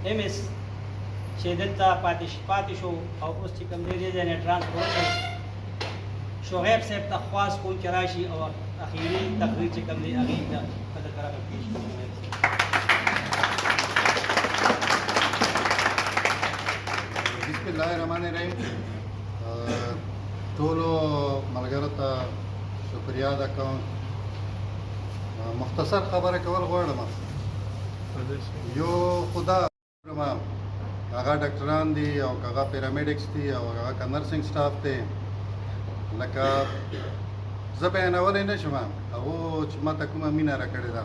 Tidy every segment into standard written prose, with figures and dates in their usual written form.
ایم ایس چې دلته پاتې شو او اوس چې کوم دی ځای نه ټرانسفر شو شعیب صاحب ته خواست کوم چې راشي او اخیري تقریر چې کوم دی هغې ته په دغه رقم پیش کړو. بسم الله الرحمن الرحیم. ټولو ملګرو ته شکریا ادا کوم. مختصر خبره کول غواړم. یو خدا هغه ډاکټران دي او هغه پیرامیډکس دي او هغه نرسنګ سټاف دی لکه زه بیانولی نه شم هغو چې ما ته کومه مینه راکړې ده.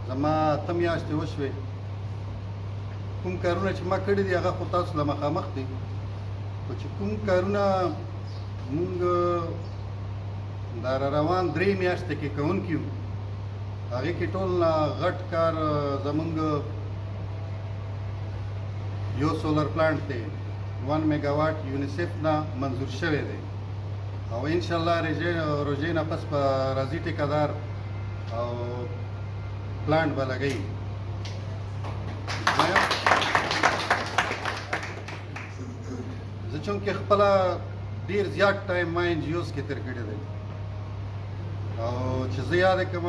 زما 8 میاشتې وشوې کوم کارونه چې ما کړي دي هغه خو تاسو له مخامخ دي خو چې کوم کارونه مونږ دا روان 3 میاشتې کې کوونکي یو هغې کې ټول نه غټ کار زمونږ یو سولر پلانټ دی 1 میگا واټ یونیسیف نه منظور شوی دی او انشاءالله روژې نه پس په راځي ټیکهدار او پلانټ به لګوي. زه چونکې خپله ډېر زیات ټایم ما ان جي اوز کې تېر کړی دی او چې زه یاد کوم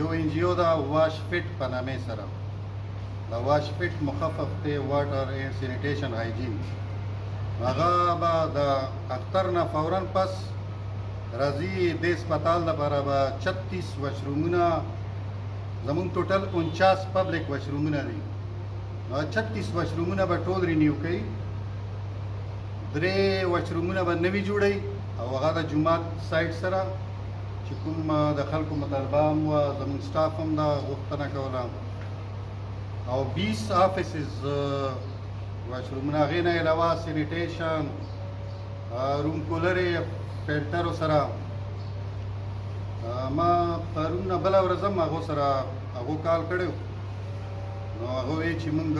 یو ان جي او دا واش فټ په نامې سره دا واش فټ مخفف دی واټر اینډ سینیټیشن هایجین هغه به د اختر نه فوراً پس راځي د هسپتال لپاره به 36 وشرومونه زمونږ ټوټل 49 پبلک وشرومونه دي 36 وشرومونه به ټول رینیو کوي 3 وشرومونه به نوي جوړوي او هغه د جومات سایډ سره چې کوم د خلکو مطالبه هم وه زمونږ سټاف هم دا غوښتنه کوله او 20 آفیسز واشرومونه هغې نه علاوه سینیټیشن روم کولرې فلټرو سره ما پرون نه بله ورځ هم هغو سره هغو کال کړی نو هغه وایي چې موږ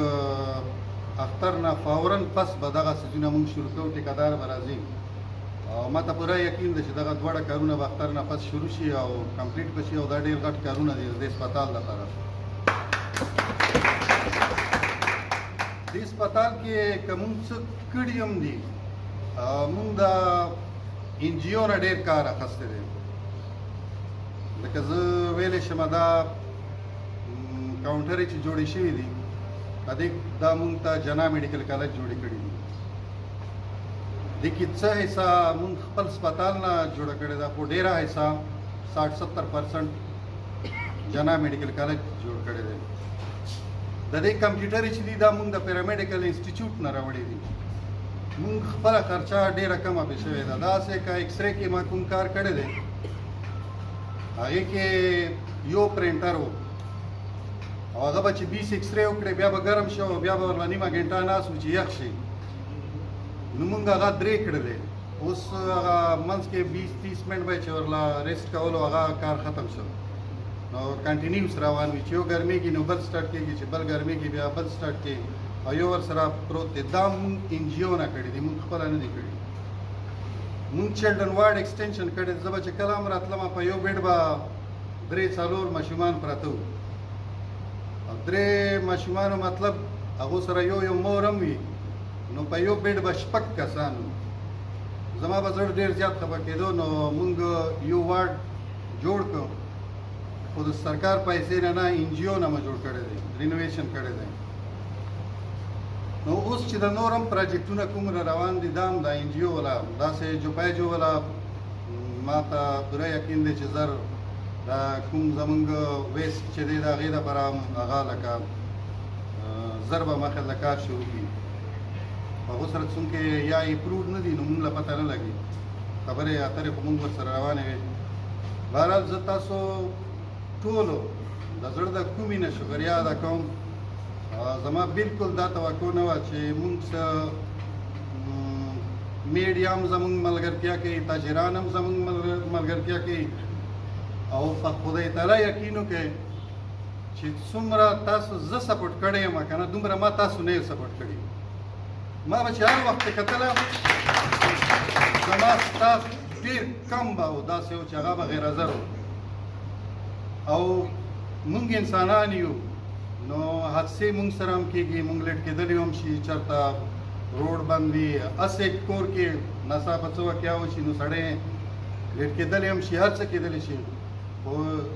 اختر نه فوراً پس به دغه څیزونه موږ شروع کوو ټیکهدار به راځي او ما ته پوره یقین دی چې دغه دواړه کارونه به اختر نه پس شروع شي او کمپلیټ به شي او دا ډېر غټ کارونه دي د هسپتال لپاره. د هسپتال کې که موږ څه کړي هم دي موږ د ان جي او نه ډېر کار اخیستی دی لکه زه ویلی شم دا کاونټرې چې جوړې شوي دي په دې دا موږ ته جنا میډیکل کالج جوړې کړي دي دې کې څه حصه موږ خپل هسپتال نه جوړه کړې ده خو ډېره حصه 60-70% جنا میډیکل کالج جوړ کړی دی. د دې کمپیوټرې چې دي دا موږ د پیرامیډیکل انسټیټیوټ نه راوړی دي موږ خپله خرچه ډېره کمه پې شوې ده. داسې که ایکسرې کې ما کوم کار کړی دی هغې کې یو پرنټر و او هغه به چې 20 ایکسرې وکړې بیا به ګرم شي او بیا به ورله نیمه ګنټه ناست و چې یخ شي نو موږ هغه 3 کړلی اوس هغه منځ کې 20-30 منټ به چې ورله ریسټ کولو هغه کار ختم شو نو کنټینیوس روان وي چې یو ګرمېږي نو بل سټارټ کېږي چې بل ګرمېږي بیا بل سټارټ کېږي او یو ورسره پروت دی. دا مونږ ان جي او نه کړي دي مونږ خپله نه دي کړي. مونږ چلډرن وارډ ایکسټینشن کړی زه به چې کله هم راتلم په یو بیډ به 3-4 ماشومان پراته وو او 3 ماشومانو مطلب هغو سره یو مور هم وي نو په یو بیډ به 6 کسان وو. زما به زړه ډېر زیات خفه کېدو نو مونږ یو وارډ جوړ کړو خو د سرکار پیسې نه ان جي او نه مو جوړ کړی دی رینوویشن کړی دی. نو اوس چې د نور هم پروجیکټونه کوم را روان دي دا هم د ان جي او والا داسې جوپایجو والا ما ته پوره یقین دی چې زر دا کوم زمونږ ویسټ چې دی د هغې دپاره هم هغه لکه زر به مخې له کار شروع کړي هغو سره څومکې یا اپروډ نه دي نو مونږ له پته نه لګي خبرې اترې خو مونږ ورسره روانې وې. بهرحال زه تاسو ټولو د زړه د کومې نه شکریا ادا کوم. زما بالکل دا توقع نه وه چې مونږ څه میډیا هم زمونږ ملګرتیا کوي تاجران هم زمونږ ملګرتیا کوي او په خدای تعالی یقین وکړئ چې څومره تاسو زه سپورټ کړی یم که نه دومره ما تاسو نه یو سپورټ کړي. ما به چې هر وخت کتله زما سټاف ډېر کم به و داسې و چې هغه به غیر حاضر و او مونږ انسانان یو نو حادثې مونږ سره هم کېږي، مونږ لیټ کېدلی هم شي، چېرته روډ بند وي، هسې کور کې ناڅاپه څه واقعه وشي نو سړی لیټ کېدلی هم شي، هر څه کېدلی شي. خو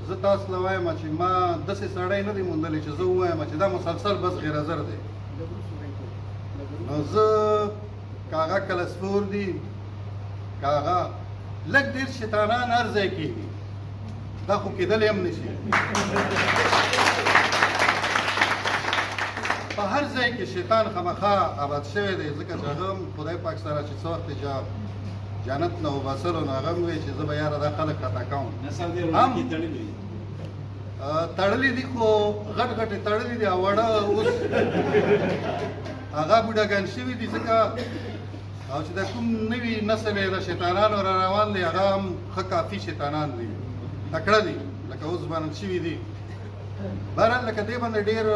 زه تاسو له وایم چې ما داسې سړی نه دی موندلی چې زه ووایم چې دا مسلسل بس غیر حاضر دی. نو زه که هغه کلسفور دي، که هغه لږ ډېر شیطانان هر ځای کېږي، دا خو کېدلی هم نه شي. په هر ځای کې شیطان خامخا آباد شوی دی، ځکه چې هغه هم خدای پاک سره چې څه وخت جنت نه وباسلو نو هغه هم وایي چې زه به یاره دا خلک خطا کوم. تړلي دي خو غټ غټې تړلي دي او واړه اوس هغه بوډاګان شوي دي ځکه او چې دا کوم نوي نسل یې د شیطانانو را روان دی هغه هم ښه کافي شیطانان دي، تکړه دي، لکه اوس باندې شوي دي. بهرحال لکه دې باندې ډېر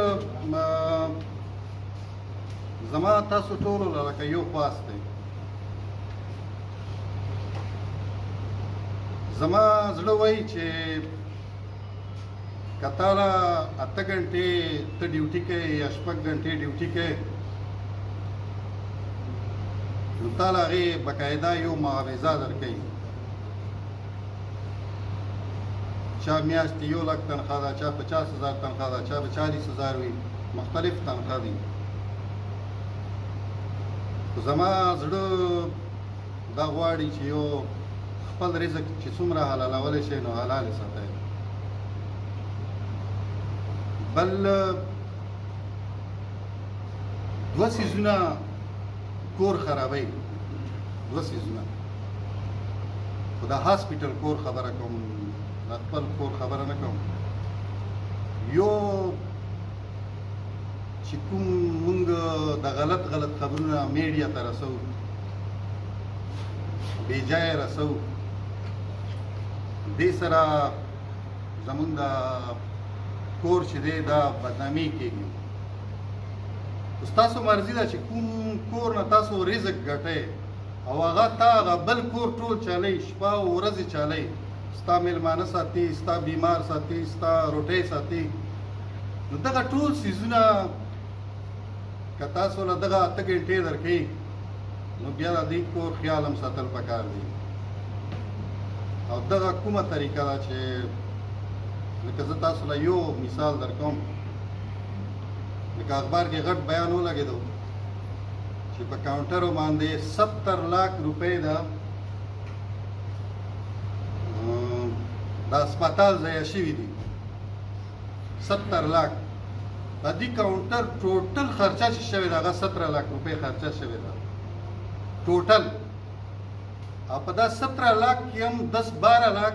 زما تاسو ټولو له لکه یو خواست دی، زما زړه وایي چې که تا له 8 ګنټې ته ډیوټي کوې یا 6 ګنټې ډیوټي کوې نو تا له هغې باقاعده یو معاوضه درکوي. چا میاشتې 1 لک تنخواه ده، چا 50,000 تنخواه ده، چا به 40,000 وي، مختلف تنخواه دي. خو زما زړه دا غواړي چې یو خپل رزق چې څومره حلالولی شي نو حلال یې ساتئ. بل 2 څیزونه کور خرابوي، 2 څیزونه، خو د هاسپیټل کور خبره کوم، د خپل کور خبره نه کوم. یو چې کوم مونږ د غلط خبرونه میډیا ته رسو، بې ځایه رسو، دې سره زمونږ د کور چې دی دا بدنامي کېږي. ستاسو مرضي ده چې کوم کور نه تاسو رزق ګټئ او هغه تا هغه بل کور ټول چلی، شپه او ورځې چلی، ستا میلمانه ساتي، ستا بیمار ساتي، ستا روټۍ ساتي. نو دغه ټول څیزونه که تاسو له دغه 8 ګنټې درکوي نو بیا د دې کور خیال هم ساتل پکار دی. او دغه کومه طریقه ده چې لکه زه تاسو له یو مثال درکوم، لکه اخبار کې غټ بیان ولګېدو چې په کاونټرو باندې 70 लाख روپۍ د هسپتال ضایع شوي دي. 70 लाख د دې کاونټر ټوټل خرچه چې شوې ده هغه 17 लाख روپۍ خرچه شوې ده ټوټل. او په دا 17 लाख کې هم 10-12 लाख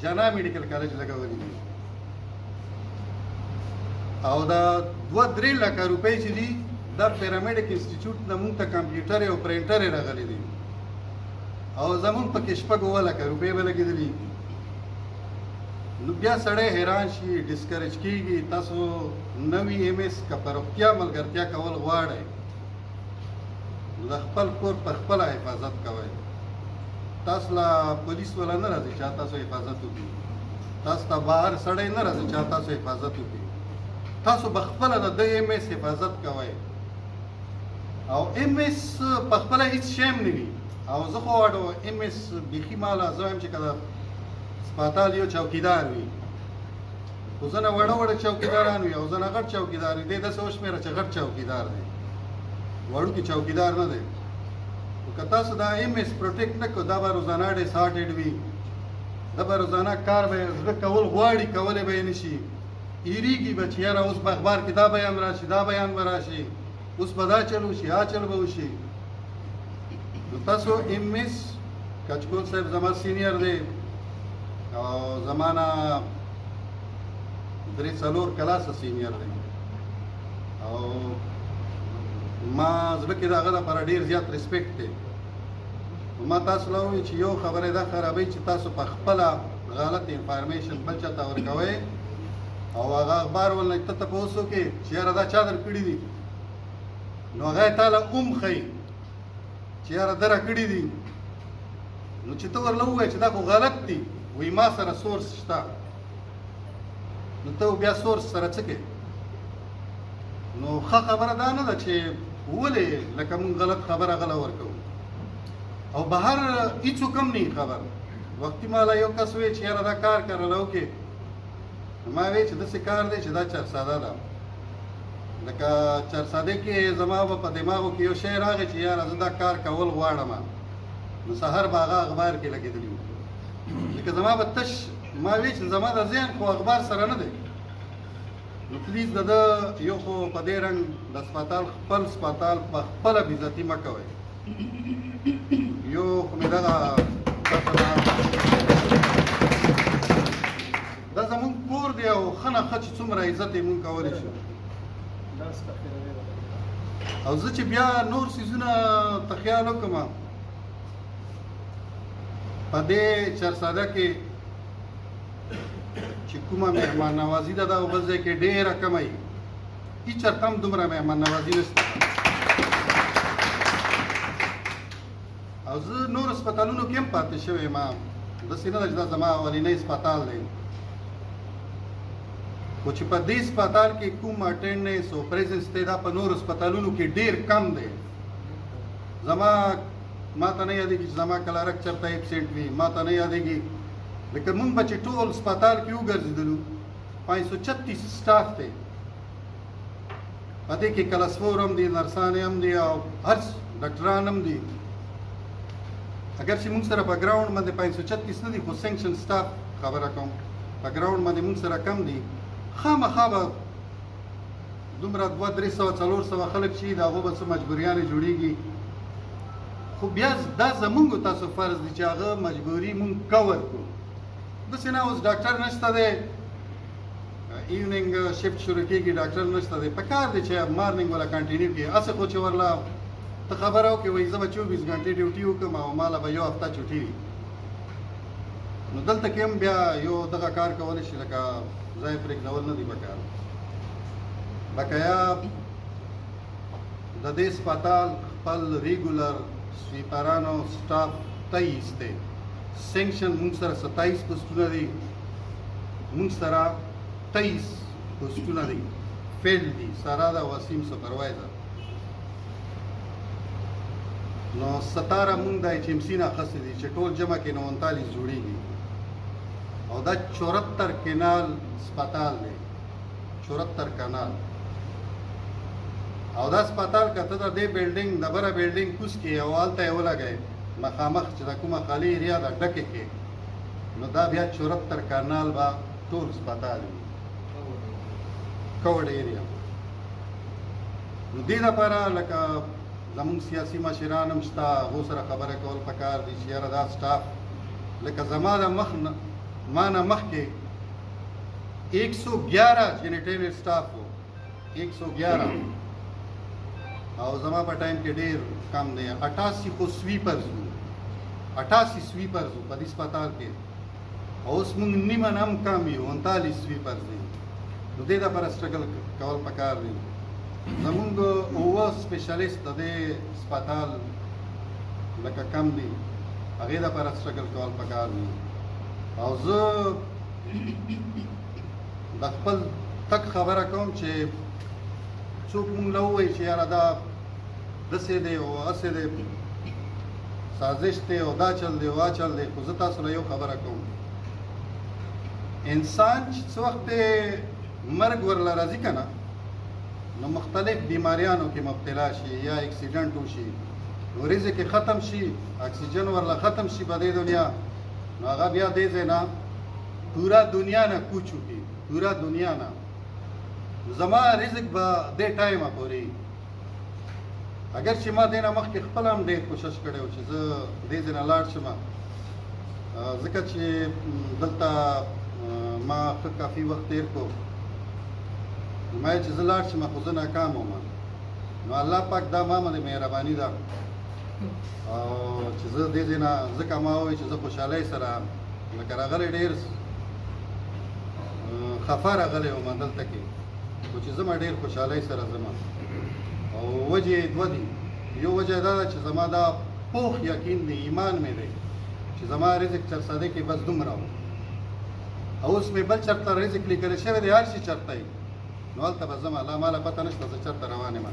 جنا میډیکل کالج لګولي دي او دا 2-3 लाख روپۍ چې دي دا پیرامډیک انسټیټیوټ نه مونږ ته کمپیوټر او پرنټر راغلي دي او زمونږ پکې 6 लाख روپۍ به لګېدلي. نو بیا سړی حیران شي، ډسکریج کېږي. تاسو نوي MS که په روغتیا ملګرتیا کول غواړئ نو د خپل کور پر خپله حفاظت کوئ. تاسو له پولیس والا نه راځي چې تاسو حفاظت وکړي، تاسو ته بهر سړی نه راځي چې تاسو حفاظت وکړي. تاسو به خپله د MS حفاظت کوئ او MS په خپله هېڅ شی هم نه وي. او زه خو واړو MS بیخي ماله زه وایم چې که د هسپتال یو چوکیدار وي، خو ځنه وړه چوکیداران وي او ځنه غټ چوکیدار وي. دی داسې وشمېره چې غټ چوکیدار دی، وړوکی چوکیدار نه دی. خو که تاسو دا MS پروټیکټ نه کړو دا به روزانه ډیسارټډ وي، دا به روزانه کار به زړه کول غواړي کولی به یې نه شي. هېرېږي به چې یاره اوس به اخبار کې دا بیان راشي، دا بیان به راشي، اوس به دا چل وشي، چل به وشي. نو تاسو MS کچکول صاحب زما سینیر دی او زما نه 3-4 کلاسه سینیر دی او ما زړه کې د هغه لپاره ډېر زیات ریسپیکټ دی. ما تاسو له ووایي چې یو خبره دا خرابوي چې تاسو په خپله غلط انفارمیشن بل چا ته ورکوئ او هغه اخبار ولنه ته تپوس وکړې چې یاره دا چا درکړي دي نو هغه یې تاله ښیي چې یاره ده راکړي دي. نو چې ته ورله ووایې چې دا خو غلط دي، وایي ما سره سورس شته، نو ته بیا سورس سره څه کوې؟ نو ښه خبره دا نه ده چې ولې لکه موږ غلط خبره غله ورکوو او بهر هیڅوک هم نه خبر وختي مالا یو کس وی چې یاره دا کار کرلی وکړې ما وی چې داسې کار دی چې دا چرساده ده لکه چرسادې کې زما به په دماغو کې یو شی راغی چې یاره زه دا کار کول غواړم نو سهار به هغه اخبار کې لګېدلي وو لکه زما به تش ما وی چې زما د ذهن خو اخبار سره نه دی نو پلیز د ده یو خو په دې رنګ د سپتال خپل سپتال په خپله بېزتي مه کوئ یو خو مې دغه دا زمونږ کور دی او ښه نه ښه چې څومره عزت یې مونږ کولی شو او زه چې بیا نور څیزونه ته خیال وکړم په دې چرساده کې چې کومه مهمان نوازي ده دا بل ځای کې ډېره کمه وي هېڅ چېرته هم دومره مهمان نوازي نشته او زه نورو سپتالونو کې هم پاتې شوی یم داسې نه ده چې دا زما اولنی سپتال دی خو چې په دې سپتال کې کوم اټینډنس او پریزنس دی دا په نورو سپتالونو کې ډېر کم دی زما ما ته نه یادېږي چې زما کلارک چېرته ایبسنټ وي ما ته نه یادېږي لکه موږ به چې ټول سپتال کې وګرځېدلو 536 سټاف دی په دې کې کلسفور هم دي نرسانې هم دي او هر ډاکټران هم دي اگر چې موږ سره په ګراوند باندې 536 نه دي خو سینکشن سټاف خبره کوم په ګراوند باندې موږ سره کم دي خامخا به دومره 200-300-400 خلک چې د هغو به څه مجبوریانې جوړېږي خو بیا دا زمونږ تاسو فرض دی چې هغه مجبوري مونږ کور کړو داسې نه اوس ډاکټر نشته دی ایونینګ شفټ شروع کېږي ډاکټر نشته دی په کار دی چې مارنینګ والا کنټینیو کړي هسې خو چې ورله ته خبره وکړې وایي زه به 24 غنټې ډیوټي وکړم او ماله به یو هفته چوټي وي نو دلته کې هم بیا یو دغه کار کولی شي لکه ځای پرېږدول نه دي پکار بقایا د دې سپتال خپل ریګولر سویپرانو سټاف 23 دی سینکشن موږ سره 27 پوسټونه دي موږ سره 23 پوسټونه دي فیل دي سارا دا وسیم سپروایزر نو 17 موږ د ایچ ام سی نه اخیستي دي چې ټول جمع کې 39 جوړېږي او دا 74 کینال سپتال دی 74 کانال او دا سپتال کته د دې بلډینګ د بره بلډینګ کوس کې او هلته یې ولګئ مخامخ چې د کومه خالي ایریا ده ډکې کې نو دا بیا 74 کانال به ټول سپتال وي کوډ ایریا نو دې لپاره لکه زمونږ سیاسي مشران هم شته هغو سره خبره کول پکار دي چې یاره دا سټاف لکه زما د مخ نه ما نه مخکې 111 جینیټیریل سټاف و 111 او زما په ټایم کې ډېر کم دی 88 خو سویپرز وو 88 سویپرز وو په دې سپتال کې او اوس موږ نیمه نه هم کم یو 39 سویپرز دي نو دې دپاره سټرګل کول پکار دی زمونږ اووه سپیشلیست د دې سپتال لکه کم دي هغې دپاره سټرګل کول پکار دی او زه د خپل تک خبره کوم چې څوک مونږ له ووایي چې یاره دا داسې دی او هسې دی سازش دی او دا چل دی او دا چل دی خو زه تاسو له یو خبره کوم انسان چې څه وخت مرګ ورله راځي که نه نو مختلف بیماریانو کې مبتلا شي یا اکسیډنټ وشي نو رزق یې ختم شي اکسیجن ورله ختم شي په دې دنیا نو هغه بیا دې ځای نه پورا دنیا نه کوچ وکړي پورا دنیا نه زما رزق به دې ټایمه پورې اگر چې ما دې نه مخکې خپله هم ډېر کوشش کړی و چې زه دې ځای نه لاړ شم ځکه چې دلته ما ښه کافي وخت تېر کړو ما چې زه لاړ شم خو زه ناکام وم نو الله پاک دا ما باندې مهرباني ده او چې زه دې ځای نه ځکه ما ووایي چې زه خوشحالۍ سره لکه راغلی ډېر خفه راغلی وم دلته کې خو چې زما ډېر خوشحالۍ سره ځم او وجې دوه دي یو وجه دا ده چې زما دا پوخ یقین دی ایمان مې دی چې زما رزق چرساده کې بس دومره و او اوس مې بل چېرته رزق لیکلی شوی دی هر شي چېرته وي نو نو هلته به ځم لا ماله پته نشته زه چېرته روان یم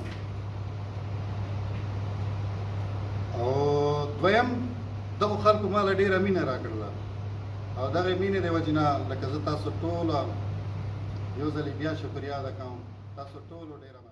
او دویم دغو خلکو ماله ډېره مینه راکړله او دغې مینې د وجې نه لکه زه تاسو ټوله یو ځلې بیا شکریا ادا کوم تاسو ټولو ډېره